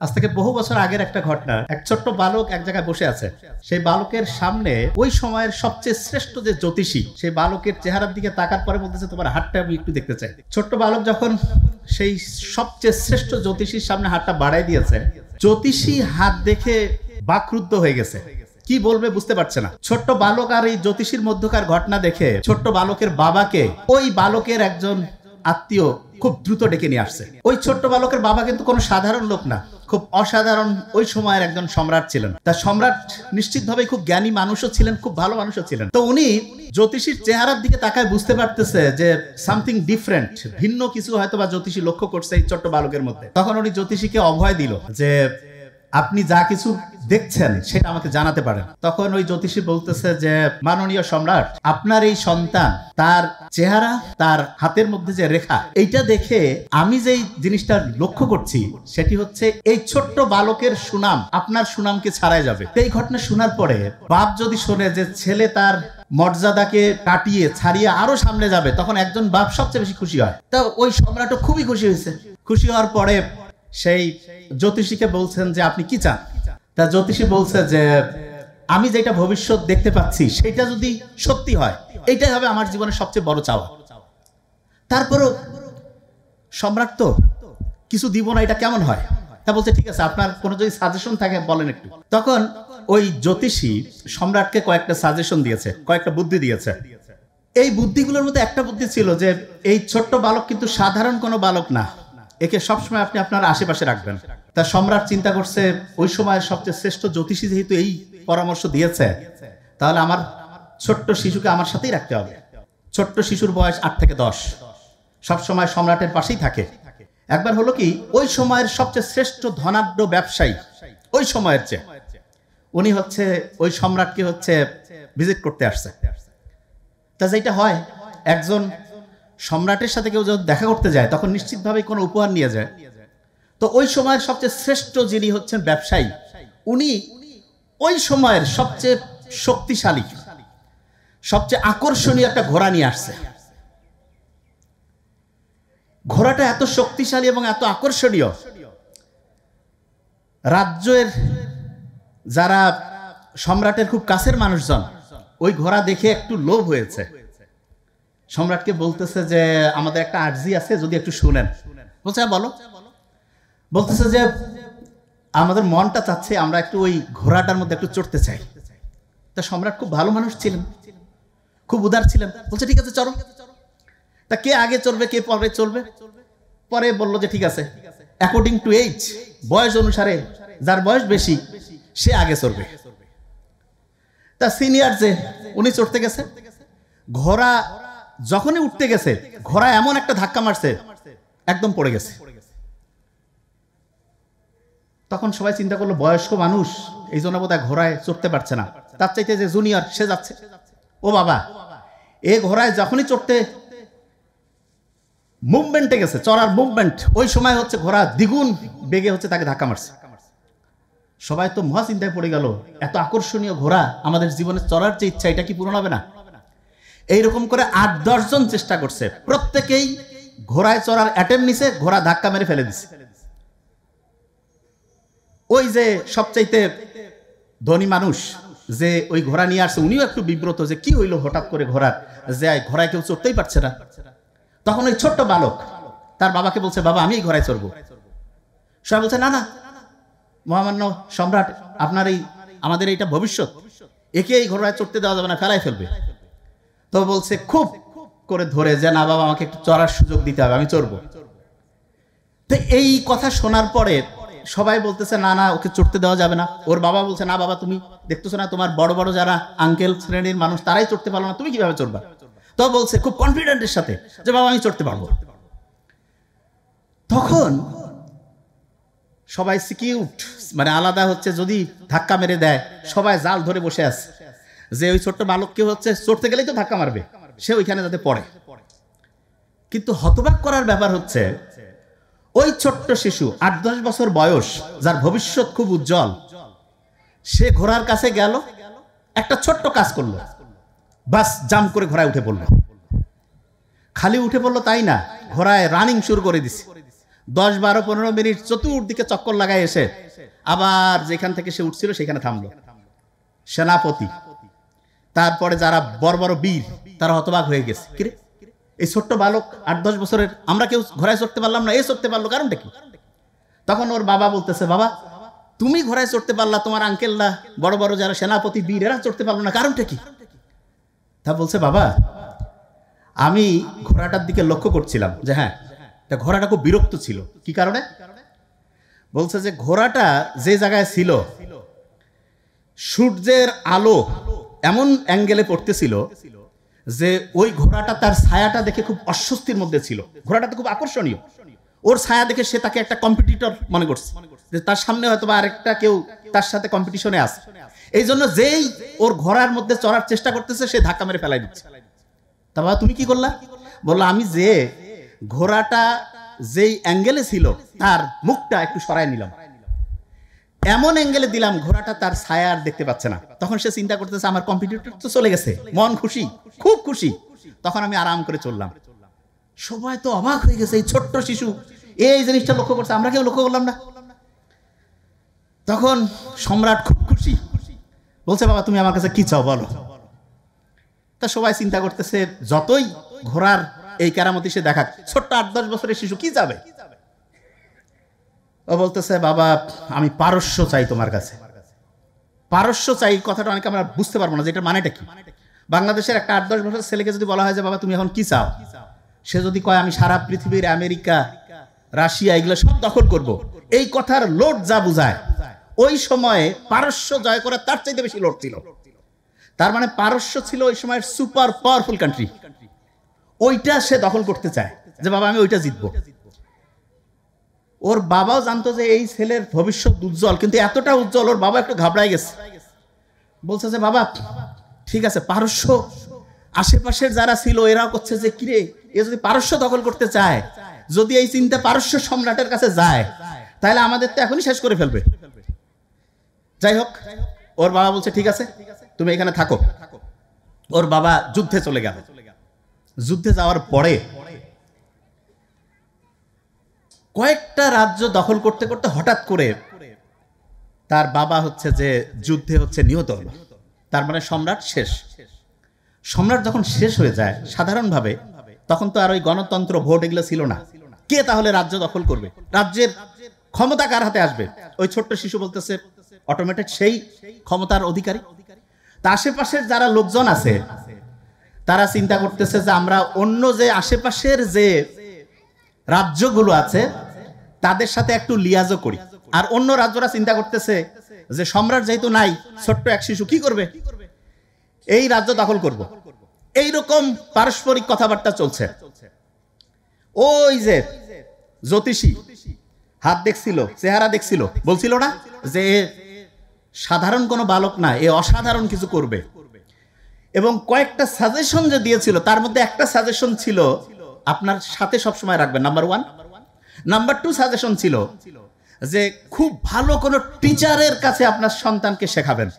আজ থেকে বহু বছর আগের একটা ঘটনা। এক ছোট্ট বালক এক জায়গায় বসে আছে। সেই বালকের সামনে ওই সময়ের সবচেয়ে শ্রেষ্ঠ যে জ্যোতিষী, সেই বালকের চেহারার দিকে তাকার পরে বলতেছে, তোমার হাতটা আমি একটু দেখতে চাই। ছোট্ট বালক যখন সেই সবচেয়ে শ্রেষ্ঠ জ্যোতিষীর সামনে হাতটা বাড়াই দিয়েছে, জ্যোতিষী হাত দেখে বাকরুদ্ধ হয়ে গেছে। কি বলবে বুঝতে পারছে না। ছোট্ট বালক আর এই জ্যোতিষীর মধ্যকার ঘটনা দেখে ছোট্ট বালকের বাবাকে ওই বালকের একজন আত্মীয় খুব দ্রুত ডেকে নিয়ে আসছে। ওই ছোট্ট বালকের বাবা কিন্তু কোনো সাধারণ লোক না, খুব অসাধারণ ওই সময়ের একজন সম্রাট ছিলেন। তার সম্রাট নিশ্চিতভাবে খুব জ্ঞানী মানুষও ছিলেন, খুব ভালো মানুষও ছিলেন। তো উনি জ্যোতিষীর চেহারার দিকে তাকায় বুঝতে পারতেছে যে সামথিং ডিফারেন্ট, ভিন্ন কিছু হয়তো বা জ্যোতিষী লক্ষ্য করছে এই ছোট্ট বালকের মধ্যে। তখন উনি জ্যোতিষীকে অভয় দিল যে আপনি যা কিছু দেখছেন সেটা আমাকে জানাতে পারেন। তখন ওই জ্যোতিষী বলতেছে যে মাননীয় সম্রাট, আপনার এই সন্তান, তার চেহারা, তার হাতের মধ্যে যে রেখা, এইটা দেখে আমি যেই জিনিসটা লক্ষ্য করছি সেটি হচ্ছে এই ছোট্ট বালকের সুনাম আপনার সুনামকে ছাড়াই যাবে। এই ঘটনা শোনার পরে বাপ যদি শোনে যে ছেলে তার মর্যাদাকে কাটিয়ে ছাড়িয়ে আরো সামনে যাবে, তখন একজন বাপ সবচেয়ে বেশি খুশি হয়। তো ওই সম্রাটও খুবই খুশি হয়েছে। খুশি হওয়ার পরে সেই জ্যোতিষীকে বলছেন যে আপনি কি চান। তা জ্যোতিষী বলছে যে আমি যেটা ভবিষ্যৎ দেখতে পাচ্ছি সেটা যদি সত্যি হয়, এইটাই হবে আমার জীবনের সবচেয়ে বড় চাওয়া। তারপরও সম্রাট তো কিছু দিব না, এটা কেমন হয়? তা বলছে ঠিক আছে, আপনার কোনো যদি সাজেশন থাকে বলেন একটু। তখন ওই জ্যোতিষী সম্রাটকে কয়েকটা সাজেশন দিয়েছে, কয়েকটা বুদ্ধি দিয়েছে। এই বুদ্ধিগুলোর মধ্যে একটা বুদ্ধি ছিল যে এই ছোট্ট বালক কিন্তু সাধারণ কোনো বালক না, একে সবসময় আপনি আপনার আশেপাশে রাখবেন। তা সম্রাট চিন্তা করছে ওই সময়ের সবচেয়ে শ্রেষ্ঠ জ্যোতিষী যেহেতু এই পরামর্শ দিয়েছে, তাহলে আমার ছোট্ট শিশুকে আমার সাথেই রাখতে হবে। ছোট্ট শিশুর বয়স 8 থেকে 10, সবসময় সম্রাটের পাশেই থাকে। একবার হলো কি, ওই সময়ের সবচেয়ে শ্রেষ্ঠ ধনাঢ্য ব্যবসায়ী ওই সময়ের চেয়ে, উনি হচ্ছে ওই সম্রাটকে হচ্ছে ভিজিট করতে আসছে। তা যেটা হয়, একজন সম্রাটের সাথে কেউ যখন দেখা করতে যায় তখন নিশ্চিতভাবে কোনো উপহার নিয়ে যায়। তো ওই সময়ের সবচেয়ে শ্রেষ্ঠ যিনি হচ্ছেন ব্যবসায়ী, উনি ওই সময়ের সবচেয়ে শক্তিশালী, সবচেয়ে আকর্ষণীয় একটা ঘোড়া নিয়ে আসছে। ঘোড়াটা এত শক্তিশালী এবং এত আকর্ষণীয়, রাজ্যের যারা সম্রাটের খুব কাছের মানুষজন ওই ঘোড়া দেখে একটু লোভ হয়েছে। সম্রাটকে বলতেছে যে আমাদের একটা আর্জি আছে, যদি একটু শুনেন। বলছে বলো। বলতেছে যে আমাদের মনটা চাচ্ছে আমরা একটু ওই ঘোড়াটার মধ্যে একটু চড়তে চাই। তা সম্রাট খুব ভালো মানুষ ছিলেন, খুব উদার ছিলেন। বলছে ঠিক আছে চলো। তা কে আগে চড়বে কে পরে চলবে? পরে বললো যে ঠিক আছে, অ্যাকর্ডিং টু এজ, বয়স অনুসারে যার বয়স বেশি সে আগে চড়বে। তা সিনিয়র যে, উনি চড়তে গেছে। ঘোড়া যখনই উঠতে গেছে, ঘোড়া এমন একটা ধাক্কা মারছে একদম পড়ে গেছে। তখন সবাই চিন্তা করলো বয়স্ক মানুষ, এই জন্য বোধহয় ঘোড়ায় চড়তে পারছে না, তার চাইতে যে জুনিয়র সে যাচ্ছে। ও বাবা, এ ঘোড়ায় যখনই চড়তে মুভমেন্টে গেছে, চড়ার মুভমেন্ট, ওই সময় হচ্ছে ঘোড়া দ্বিগুণ বেগে হচ্ছে তাকে ধাক্কা মারছে। সবাই তো মহা চিন্তায় পড়ে গেল, এত আকর্ষণীয় ঘোড়া, আমাদের জীবনে চড়ার যে ইচ্ছা এটা কি পূরণ হবে না? এইরকম করে 8-10 জন চেষ্টা করছে, প্রত্যেকেই ঘোড়ায় চড়ার অ্যাটেম্প নিছে, ঘোড়া ধাক্কা মেরে ফেলে দিছে। ওই যে সবচাইতে ধনী মানুষ যে ওই ঘোড়া নিয়ে আসছে, উনিও একটু বিব্রত যে কি হইলো হঠাৎ করে ঘোড়ার, যে ঘোড়ায় কেউ চড়তেই পারছে না। তখন ওই ছোট্ট বালক তার বাবাকে বলছে, বাবা আমি এই ঘোড়ায় চড়বো। সবাই বলছে না না মহামান্য সম্রাট, আপনার এই আমাদের এইটা ভবিষ্যৎ, একে এই ঘোড়ায় চড়তে দেওয়া যাবে না, ফেলাই ফেলবে। তো বলছে খুব করে ধরে যে না বাবা, আমাকে একটু চড়ার সুযোগ দিতে হবে, আমি চড়বো। তো এই কথা শোনার পরে সবাই বলতেছে না না, ওকে চড়তে দেওয়া যাবে না। ওর বাবা বলছে না বাবা, তুমি দেখতেছো না তোমার বড় বড় যারা আঙ্কেল শ্রেণীর মানুষ তারাই চড়তে পারলো না, তুমি কিভাবে চড়বা? তো বলছে খুব কনফিডেন্টের সাথে যে বাবা আমি চড়তে পারবো। তখন সবাই সিকিউট, মানে আলাদা হচ্ছে, যদি ধাক্কা মেরে দেয় সবাই জাল ধরে বসে আছে যে ওই ছোট্ট বালককে হচ্ছে চড়তে গেলেই তো ধাক্কা মারবে, সে ওইখানে যাতে পড়ে। কিন্তু হতবাক করার ব্যাপার হচ্ছে ওই ছোট্ট শিশু 8-10 বছর বয়স, যার ভবিষ্যৎ খুব উজ্জ্বল, সে ঘোড়ার কাছে গেল, একটা ছোট্ট কাজ করলো, বাস জাম্প করে ঘোড়ায় উঠে পড়লো। খালি উঠে পড়লো তাই না, ঘোড়ায় রানিং শুরু করে দিছে। 10-12-15 মিনিট চতুর্দিকে চক্কর লাগায় এসে আবার যেখান থেকে সে উঠছিল সেখানে থামলো। সেনাপতি, তারপরে যারা বড় বড় বীর, তারা হতবাক হয়ে গেছে, কিরে এই ছোট্ট বালক 8-10 বছরের, আমরা কেউ ঘোড়ায় চড়তে পারলাম না, এ চড়তে পারলো, কারণটা কি? তখন ওর বাবা বলতেছে, বাবা তুমি ঘোড়ায় চড়তে পারলা, তোমার আঙ্কেলরা বড় বড় যারা সেনাপতি বীর এরা চড়তে পারলো না, কারণটা কি? তা বলছে, বাবা আমি ঘোড়াটার দিকে লক্ষ্য করছিলাম যে হ্যাঁ ঘোড়াটা খুব বিরক্ত ছিল। কি কারণে? বলছে যে ঘোড়াটা যে জায়গায় ছিল সূর্যের আলো এমন অ্যাঙ্গেলে পড়তেছিল যে ওই ঘোড়াটা তার ছায়াটা দেখে খুব অস্বস্তির মধ্যে ছিল। ঘোড়াটা তো খুব আকর্ষণীয়, ওর ছায়া দেখে সে তাকে একটা কম্পিটিটর মনে করছে, যে তার সামনে হয়তো বা আরেকটা কেউ তার সাথে কম্পিটিশনে আছে। এই জন্য যেই ওর ঘোড়ার মধ্যে চড়ার চেষ্টা করতেছে সে ধাক্কা মেরে ফেলাই দিচ্ছে। তা বাবা তুমি কি করলা? বললো, আমি যে ঘোড়াটা যেই অ্যাঙ্গেলে ছিল তার মুখটা একটু সরায় নিলাম, এমন অ্যাঙ্গেলে দিলাম ঘোড়াটা তার ছায়া আর দেখতে পাচ্ছে না। তখন সে চিন্তা করতেছে আমার কম্পিটিটর তো চলে গেছে, মন খুশি, খুব খুশি, তখন আমি আরাম করে চললাম। সবাই তো অবাক হয়ে গেছে, এই ছোট্ট শিশু এই জিনিসটা লক্ষ্য করছে, আমরা কেউ লক্ষ্য করলাম না। তখন সম্রাট খুব খুশি, বলছে, বাবা তুমি আমার কাছে কি চাও বলো। তা সবাই চিন্তা করতেছে যতই ঘোড়ার এই কেরামতি সে দেখাক, ছোট্ট 8-10 বছরের শিশু কি যাবে? ও বলতেছে, বাবা আমি পারস্য চাই তোমার কাছে। পারস্য চাই কথাটা অনেকে আমরা বুঝতে পারবো না যে এটার মানেটা কি। বাংলাদেশের একটা 8-10 বছরের ছেলেকে যদি বলা হয় যে বাবা তুমি এখন কি চাও, সে যদি কয় আমি সারা পৃথিবীর আমেরিকা, রাশিয়া এগুলো সব দখল করব, এই কথার লোড যা বুঝায়, ওই সময়ে পারস্য জয় করা তার চাইতে বেশি লোড ছিল। তার মানে পারস্য ছিল ওই সময়ের সুপার পাওয়ারফুল কান্ট্রি, ওইটা সে দখল করতে চায় যে বাবা আমি ওইটা জিতবো। ওর বাবাও জানতো যে এই ছেলের ভবিষ্যৎ উজ্জ্বল, কিন্তু এতটা উজ্জ্বল ওর বাবা একটু ঘাবড়ায় গেছে। বলছে যে বাবা ঠিক আছে, পারস্য আশেপাশের যারা ছিল এরাও করছে যে কিরে এ যদি পারস্য দখল করতে চায়, যদি এই চিন্তা পারস্য সম্রাটের কাছে যায় তাহলে আমাদের তো এখনই শেষ করে ফেলবে। যাই হোক, ওর বাবা বলছে ঠিক আছে তুমি এখানে থাকো। ওর বাবা যুদ্ধে চলে গেল। যুদ্ধে যাওয়ার পরে কয়েকটা রাজ্য দখল করতে করতে হঠাৎ করে তার বাবা হচ্ছে যে যুদ্ধে হচ্ছে নিহত হলো। তার মানে সম্রাট শেষ। সম্রাট যখন শেষ হয়ে যায় সাধারণভাবে, তখন তো আর ওই গণতন্ত্র ভোট এগুলো ছিল না। কে তাহলে রাজ্য দখল করবে? রাজ্যের ক্ষমতা কার হাতে আসবে? ওই ছোট্ট শিশু বলতেছে অটোমেটেড সেই ক্ষমতার অধিকারী। তা আশেপাশের যারা লোকজন আছে তারা চিন্তা করতেছে যে আমরা অন্য যে আশেপাশের যে রাজ্যগুলো আছে তাদের সাথে একটু লিয়াজও করি। আর অন্য রাজ্যরা চিন্তা করতেছে যে সম্রাট যেহেতু নাই, ছোট্ট এক শিশু কি করবে, এই রাজ্য দখল করব। এইরকম পারস্পরিক কথাবার্তা চলছে। ওই যে জ্যোতিষী হাত দেখছিল, চেহারা দেখছিল, বলছিল না যে সাধারণ কোনো বালক না, এ অসাধারণ কিছু করবে। এবং কয়েকটা সাজেশন যে দিয়েছিল তার মধ্যে একটা সাজেশন ছিল আপনার সাথে সবসময় রাখবেন, নাম্বার 1। নাম্বার 2 সাজেশন ছিল যে খুব ভালো কোনো টিচারের কাছে আপনার সন্তানকে শেখাবেন।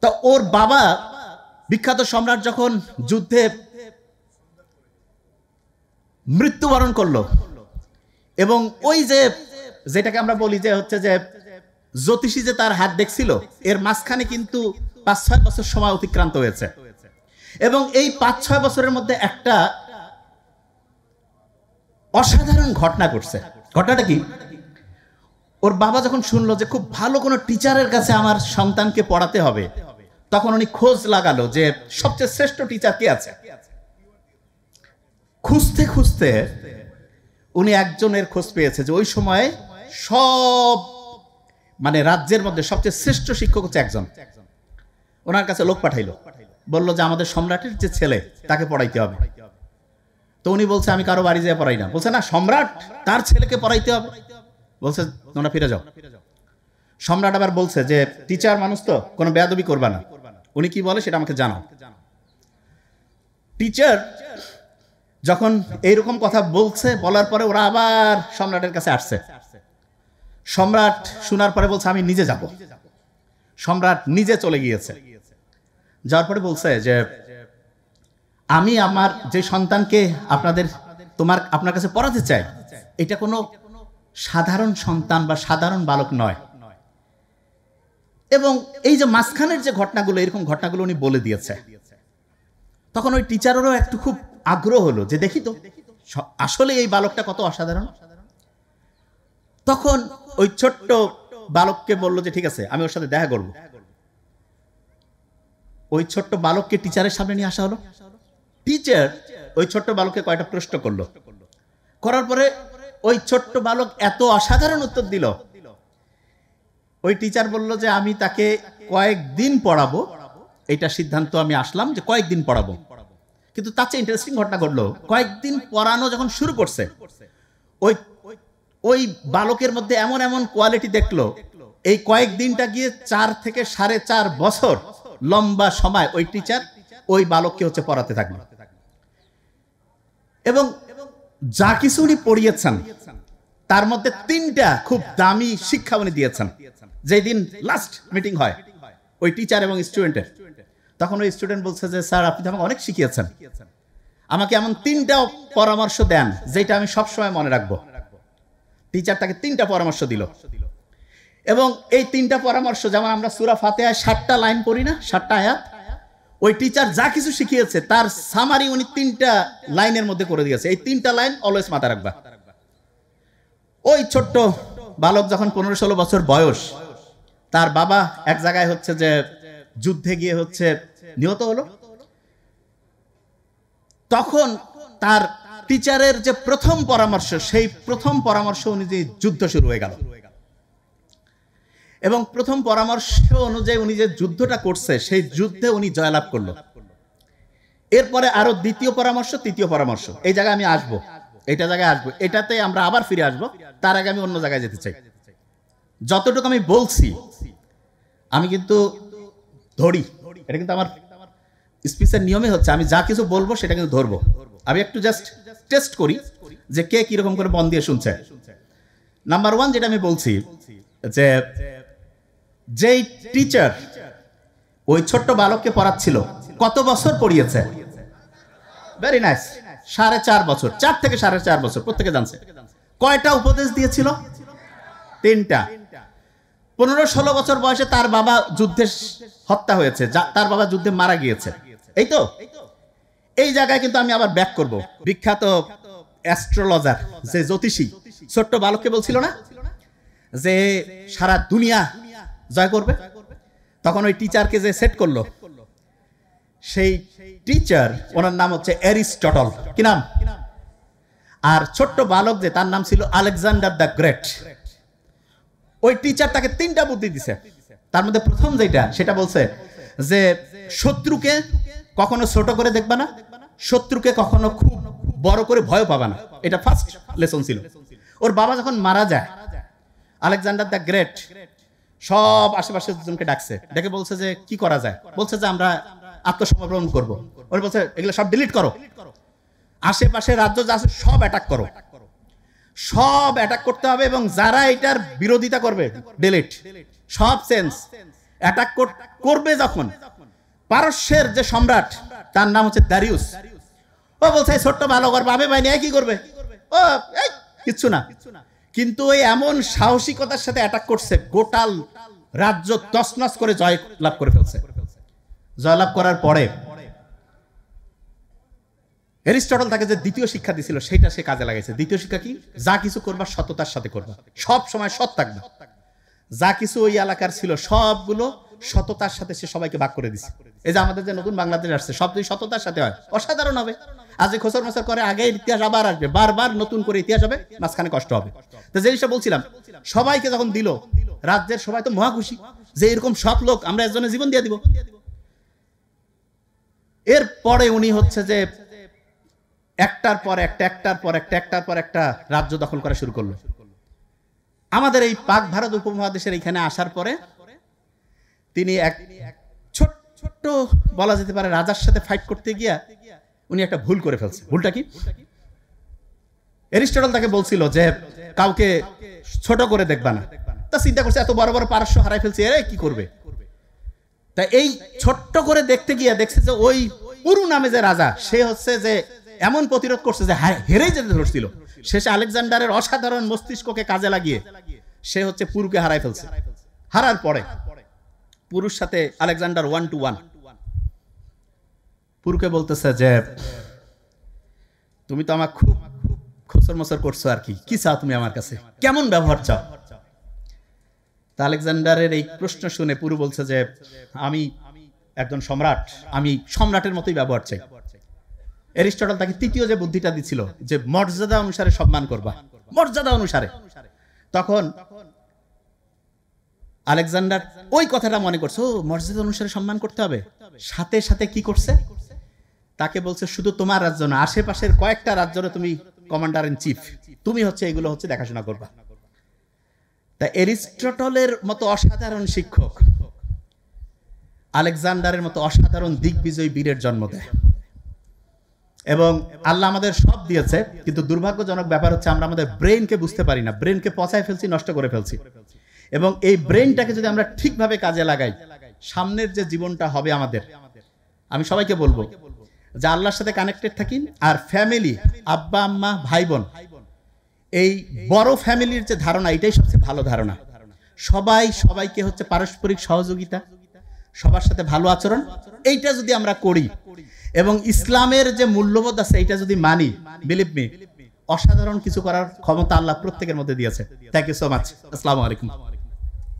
তা ওর বাবা বিখ্যাত সম্রাট যখন যুদ্ধে মৃত্যুবরণ করলো, এবং ওই যে যেটাকে আমরা বলি যে হচ্ছে যে জ্যোতিষী যে তার হাত দেখছিল, এর মাঝখানে কিন্তু 5-6 বছর সময় অতিক্রান্ত হয়েছে। এবং এই 5-6 বছরের মধ্যে একটা অসাধারণ ঘটনা ঘটছে। ঘটনাটা কি? ওর বাবা যখন শুনলো যে খুব ভালো কোনো টিচারের কাছে আমার সন্তানকে পড়াতে হবে, তখন উনি খোঁজ লাগালো যে সবচেয়ে শ্রেষ্ঠ টিচার কে আছে। খুঁজতে খুঁজতে উনি একজনের খোঁজ পেয়েছে যে ওই সময়ে সব মানে রাজ্যের মধ্যে সবচেয়ে শ্রেষ্ঠ শিক্ষক হচ্ছে একজন। ওনার কাছে লোক পাঠাইলো, বললো যে আমাদের সম্রাটের যে ছেলে তাকে পড়াইতে হবে। তো উনি বলছে আমি কারো বাড়ি যেয়ে পড়াই না। বলছে না, সম্রাট তার ছেলেকে পড়াইতে হবে। বলছে তোমরা ফিরে যাও। সম্রাট আবার বলছে যে টিচার মানুষ তো, কোনো বেয়াদবি করবা না, উনি কি বলে সেটা আমাকে জানাও। টিচার যখন এইরকম কথা বলছে, বলার পরে ওরা আবার সম্রাটের কাছে আসছে। সম্রাট শোনার পরে বলছে আমি নিজে যাব। সম্রাট নিজে চলে গিয়েছে। যাওয়ার পরে বলছে যে আমি আমার যে সন্তানকে আপনার কাছে পড়াতে চাই, এটা কোনো সাধারণ সন্তান বা সাধারণ বালক নয়। এবং এই যে মাঝখানের যে ঘটনাগুলো, এরকম ঘটনাগুলো উনি বলে দিয়েছে। তখন ওই টিচারেরও একটু খুব আগ্রহ হলো যে দেখি তো আসলে এই বালকটা কত অসাধারণ। তখন ওই ছোট্ট বালককে বললো যে ঠিক আছে, আমি ওর সাথে দেখা করবো। ওই ছোট্ট বালককে টিচারের সামনে নিয়ে আসা হলো। টিচার ওই ছোট্ট বালককে কয়টা প্রশ্ন করলো, করার পরে ওই ছোট্ট বালক এত অসাধারণ উত্তর দিল। ওই টিচার বলল যে আমি তাকে কয়েকদিন পড়াবো, এটা সিদ্ধান্ত আমি আসলাম যে কয়েকদিন পড়াবো। কিন্তু তার চেয়ে ইন্টারেস্টিং ঘটনা ঘটলো, কয়েকদিন পড়ানো যখন শুরু করছে, ওই ওই বালকের মধ্যে এমন এমন কোয়ালিটি দেখলো, এই কয়েকদিনটা গিয়ে 4 থেকে 4.5 বছর লম্বা সময় ওই টিচার ওই বালককে হচ্ছে পড়াতে থাকলো। এবং যা কিছু উনি পড়িয়েছেন তার মধ্যে 3টা খুব দামি শিক্ষা উনি দিয়েছেন। যেদিন লাস্ট মিটিং হয় ওই টিচার এবং স্টুডেন্টের, তখন ওই স্টুডেন্ট বলছে যে স্যার আপনি তো আমাকে অনেক শিখিয়েছেন, আমাকে এমন 3টা পরামর্শ দেন যেটা আমি সবসময় মনে রাখবো। টিচার তাকে 3টা পরামর্শ দিল। এবং এই 3টা পরামর্শ, যেমন আমরা সূরা ফাতিহায় 7টা লাইন পড়ি না, 7টা আয়াত, ওই টিচার যা কিছু শিখিয়েছে তার সামারি উনি 3টা লাইনের মধ্যে করে দিয়েছে। এই 3টা লাইন অলওয়েজ মাথা রাখবা। ওই ছোট্ট বালক যখন 15-16 বছর বয়স, তার বাবা এক জায়গায় হচ্ছে যে যুদ্ধে গিয়ে হচ্ছে নিহত হলো। তখন তার টিচারের যে প্রথম পরামর্শ, সেই প্রথম পরামর্শ অনুযায়ী যুদ্ধ শুরু হয়ে গেল। এবং প্রথম পরামর্শ অনুযায়ী উনি যে যুদ্ধটা করছে, সেই যুদ্ধে উনি জয়লাভ করলো। এরপরে আরো দ্বিতীয় পরামর্শ, তৃতীয় পরামর্শ, এই জায়গায় আমি আসবো, এটা জায়গায় আসবো, এটাতে আমরা আবার ফিরে আসবো। তার আগে আমি অন্য জায়গায় যেতে চাই। যতটুকু আমি বলছি আমি কিন্তু ধরি, এটা কিন্তু আমার স্পিচের নিয়মে হচ্ছে, আমি যা কিছু বলবো সেটা কিন্তু ধরবো। আমি একটু জাস্ট টেস্ট করি যে কে কিরকম করে মন দিয়ে শুনছে। নাম্বার 1 যেটা আমি বলছি, যে যেই টিচার ওই ছোট্ট বালককে পড়াচ্ছিল কত বছর পড়িয়েছে? ভেরি নাইস, 4.5 বছর, 4 থেকে 4.5 বছর। প্রত্যেকে জানছে। কয়টা উপদেশ দিয়েছিল? 3টা। 15-16 বছর বয়সে তার বাবা যুদ্ধে হত্যা হয়েছে, তার বাবা যুদ্ধে মারা গিয়েছে, এই তো। এই জায়গায় কিন্তু আমি আবার ব্যাক করব। বিখ্যাত অ্যাস্ট্রোলজার, যে জ্যোতিষী, ছোট্ট বালককে বলছিল না যে সারা দুনিয়া জয় করবে, তখন ওই টিচারকে যে সেট করলো, সেই টিচার, ওনার নাম হচ্ছে অ্যারিস্টটল। কি নাম? আর ছোট্ট বালক যে, তার নাম ছিল আলেকজান্ডার দ্য গ্রেট। ওই টিচার তাকে 3টা বুদ্ধি দিছে। তার মধ্যে প্রথম যেটা, সেটা বলছে যে শত্রুকে কখনো ছোট করে দেখবা না, শত্রুকে কখনো খুব বড় করে ভয় পাবা না। এটা ফার্স্ট লেসন ছিল। ওর বাবা যখন মারা যায়, আলেকজান্ডার দ্য গ্রেট সব আশেপাশের জনকে ডাকছে, ডেকে বলছে যে কি করা যায়। বলছে যে আমরা আত্মসমর্পণ করব। ওরা বলছে এগুলো সব ডিলিট করো, আশেপাশে রাজ্য যা আছে সব অ্যাটাক করো, সব অ্যাটাক করতে হবে। এবং যারা এটার বিরোধিতা করবে, ডিলিট সব সেন্স। অ্যাটাক করবে যখন পারস্যের যে সম্রাট, তার নাম হচ্ছে দারিউস, ও বলছে ছোট্ট বালক ওর বাবে বাইনি কি করবে, ও কিচ্ছু না। কিন্তু ওই এমন সাহসিকতার সাথে অ্যাটাক করছে, গোটাল রাজ্য তছনছ করে জয় লাভ করে ফেলছে। জয়লাভ করার পরে অ্যারিস্টটল তাকে যে দ্বিতীয় শিক্ষা দিয়েছিল, সেটা সে কাজে লাগাইছে। দ্বিতীয় শিক্ষা কি? যা কিছু করবা সততার সাথে করবা, সব সময় সৎ থাকবা। যা কিছু ওই এলাকার ছিল সবগুলো সততার সাথে সে সবাইকে ভাগ করে দিছে। এই যে আমাদের যে নতুন বাংলাদেশ আসছে, সব যদি সততার সাথে হয়, অসাধারণ হবে। আজ যে খোসর মোসর করে, আগে ইতিহাস আবার আসবে, বারবার নতুন করে ইতিহাস হবে, মাঝখানে কষ্ট হবে। তো যে জিনিসটা বলছিলাম, সবাইকে যখন দিল, রাজ্যের সবাই তো মহা খুশি যে এরকম সৎ লোক, আমরা একজনের জীবন দিয়ে দিব। এরপরে উনি হচ্ছে যে একটার পর একটা রাজ্য দখল করা শুরু করলো। আমাদের এই পাক ভারত উপমহাদেশের এখানে আসার পরে তিনি এক ছোট্ট বলা যেতে পারে রাজার সাথে ফাইট করতে গিয়া উনি একটা ভুল করে ফেলছে। ভুলটা কি? অ্যারিস্টটল তাকে বলছিল যে কাউকে ছোট করে দেখবা না। তা চিন্তা করছে এত বড় বড় পারস্য হারাই ফেলছে, এরে কি করবে। তা এই ছোট্ট করে দেখতে গিয়া দেখছে যে ওই পুরু নামে যে রাজা, সে হচ্ছে যে এমন প্রতিরোধ করছে যে হেরেই যেতে ধরছিল। শেষে আলেকজান্ডারের অসাধারণ মস্তিষ্ককে কাজে লাগিয়ে সে হচ্ছে পুরুকে হারাই ফেলছে। হারার পরে পুরুর সাথে আলেকজান্ডার 1-1, পুরুকে বলতেছে যে তুমি তো আমার খুব খোসর মসর করছো আর কি চাও তুমি আমার কাছে, কেমন ব্যবহার চাও? তা আলেকজান্ডারের এই প্রশ্ন শুনে পুরু বলছে যে আমি একজন সম্রাট, আমি সম্রাটের মতোই ব্যবহার চাই। এরিস্টটল তাকে তৃতীয় যে বুদ্ধিটা দিছিল যে মর্যাদা অনুসারে সম্মান করবা, মর্যাদা অনুসারে। তখন আলেকজান্ডার ওই কথাটা মনে করছে, ও মর্যাদা অনুসারে সম্মান করতে হবে। সাথে সাথে কি করছে, তাকে বলছে শুধু তোমার রাজ্য না, আশেপাশের কয়েকটা রাজ্যের তুমি কমান্ডার ইন চিফ, তুমি হচ্ছে এগুলো হচ্ছে দেখাশোনা করবা। তা এরিস্টটলের মতো অসাধারণ শিক্ষক আলেকজান্ডারের মতো অসাধারণ দিগ্বিজয়ী বীরের জন্ম দেয়। এবং আল্লাহ আমাদের সব দিয়েছে, কিন্তু দুর্ভাগ্যজনক ব্যাপার হচ্ছে আমরা আমাদের ব্রেনকে বুঝতে পারি না, ব্রেনকে পচায় ফেলছি, নষ্ট করে ফেলছি। এবং এই ব্রেনটাকে যদি আমরা ঠিকভাবে কাজে লাগাই, সামনের যে জীবনটা হবে আমাদের, আমি সবাইকে বলবো যে আল্লাহর সাথে কানেক্টেড থাকি। আর ফ্যামিলি, আব্বা আম্মা ভাই বোন, এই বড় ফ্যামিলির যে ধারণা, এটাই সবচেয়ে ভালো ধারণা। সবাইকে হচ্ছে পারস্পরিক সহযোগিতা, সবার সাথে ভালো আচরণ, এইটা যদি আমরা করি এবং ইসলামের যে মূল্যবোধ আছে এটা যদি মানি, বিলিভ মি, অসাধারণ কিছু করার ক্ষমতা আল্লাহ প্রত্যেকের মধ্যে দিয়েছে। Thank you so much. আসসালামু আলাইকুম।